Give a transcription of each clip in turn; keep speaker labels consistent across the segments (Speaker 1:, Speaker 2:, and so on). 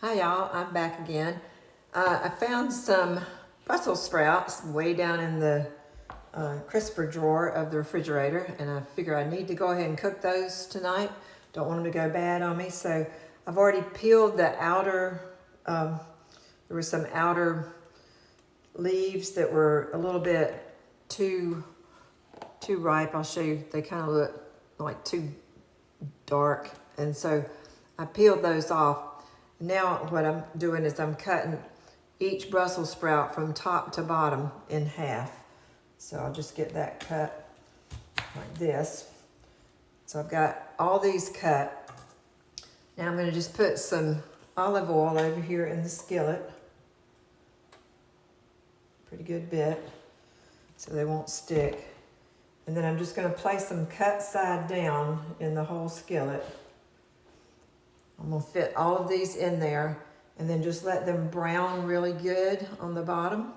Speaker 1: Hi y'all, I'm back again. I found some Brussels sprouts way down in the crisper drawer of the refrigerator, and I figure I need to go ahead and cook those tonight. Don't want them to go bad on me, so I've already peeled the outer, there were some outer leaves that were a little bit too ripe. I'll show you, they kind of look like too dark, and so I peeled those off. Now what I'm doing is I'm cutting each Brussels sprout from top to bottom in half. So I'll just get that cut like this. So I've got all these cut. Now I'm going to just put some olive oil over here in the skillet. Pretty good bit, so they won't stick. And then I'm just going to place them cut side down in the whole skillet. I'm going to fit all of these in there and then just let them brown really good on the bottom.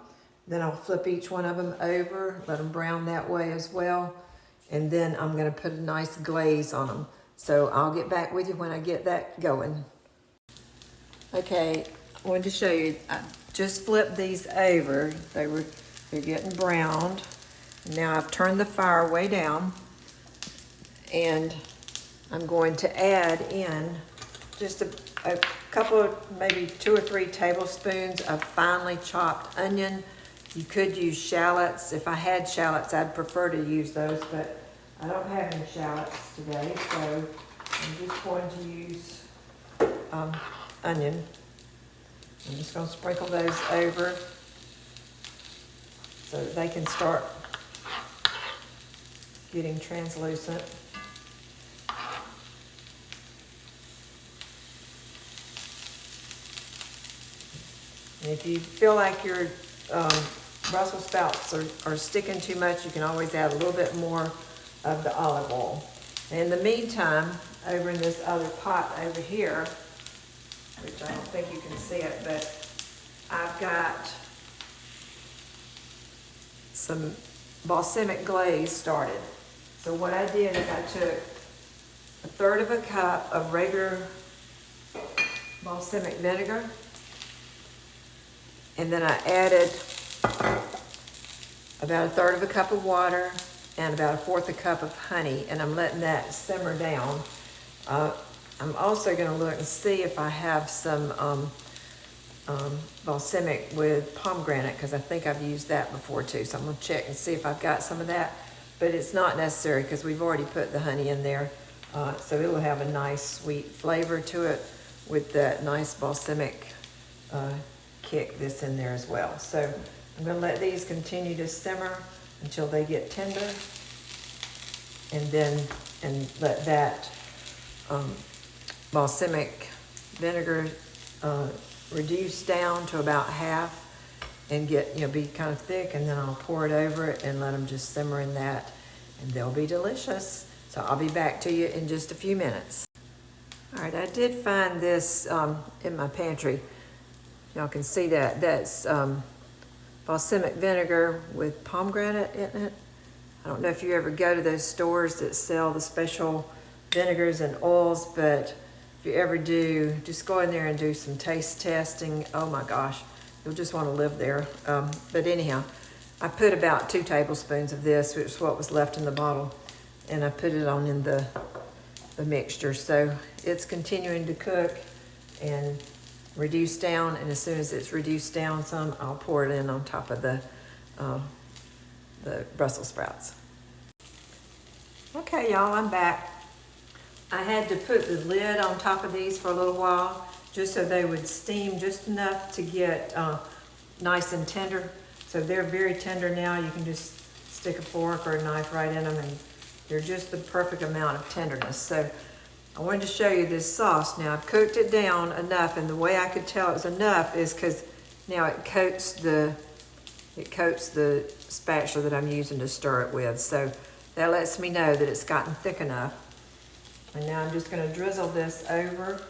Speaker 1: Then I'll flip each one of them over, let them brown that way as well. And then I'm going to put a nice glaze on them. So I'll get back with you when I get that going. Okay, I wanted to show you, I just flipped these over. They're getting browned. Now I've turned the fire way down, and I'm going to add in just a couple of, maybe 2 or 3 tablespoons of finely chopped onion. You could use shallots. If I had shallots, I'd prefer to use those, but I don't have any shallots today, so I'm just going to use onion. I'm just going to sprinkle those over so that they can start getting translucent. And if you feel like your Brussels sprouts are sticking too much, you can always add a little bit more of the olive oil. And in the meantime, over in this other pot over here, which I don't think you can see it, but I've got some balsamic glaze started. So what I did is I took 1/3 cup of regular balsamic vinegar, and then I added about 1/3 cup of water and about 1/4 cup of honey, and I'm letting that simmer down. I'm also going to look and see if I have some balsamic with pomegranate, because I think I've used that before too. So I'm going to check and see if I've got some of that, but it's not necessary because we've already put the honey in there. So it'll have a nice sweet flavor to it with that nice balsamic kick this in there as well. So I'm going to let these continue to simmer until they get tender, and let that balsamic vinegar reduce down to about half and get, be kind of thick, and then I'll pour it over it and let them just simmer in that, and they'll be delicious. So I'll be back to you in just a few minutes. All right, I did find this in my pantry. Y'all can see that. That's balsamic vinegar with pomegranate in it. I don't know if you ever go to those stores that sell the special vinegars and oils, but if you ever do, just go in there and do some taste testing. Oh my gosh, you'll just want to live there. But anyhow, I put about 2 tablespoons of this, which is what was left in the bottle, and I put it on in the mixture. So it's continuing to cook and reduce down, and as soon as it's reduced down some, I'll pour it in on top of the Brussels sprouts. Okay, y'all, I'm back. I had to put the lid on top of these for a little while just so they would steam just enough to get nice and tender. So they're very tender now. You can just stick a fork or a knife right in them, and they're just the perfect amount of tenderness. So I wanted to show you this sauce. Now I've cooked it down enough, and the way I could tell it was enough is because now it coats the spatula that I'm using to stir it with. So that lets me know that it's gotten thick enough. And now I'm just going to drizzle this over.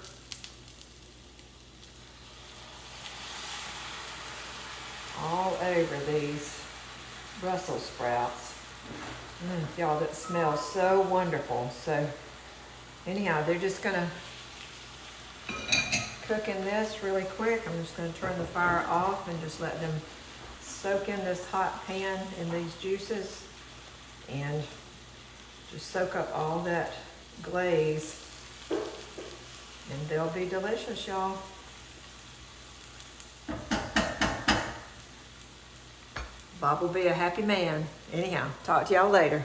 Speaker 1: All over these Brussels sprouts. Y'all, that smells so wonderful. So anyhow, they're just going to cooking this really quick. I'm just gonna turn the fire off and just let them soak in this hot pan in these juices and just soak up all that glaze. And they'll be delicious, y'all. Bob will be a happy man. Anyhow, talk to y'all later.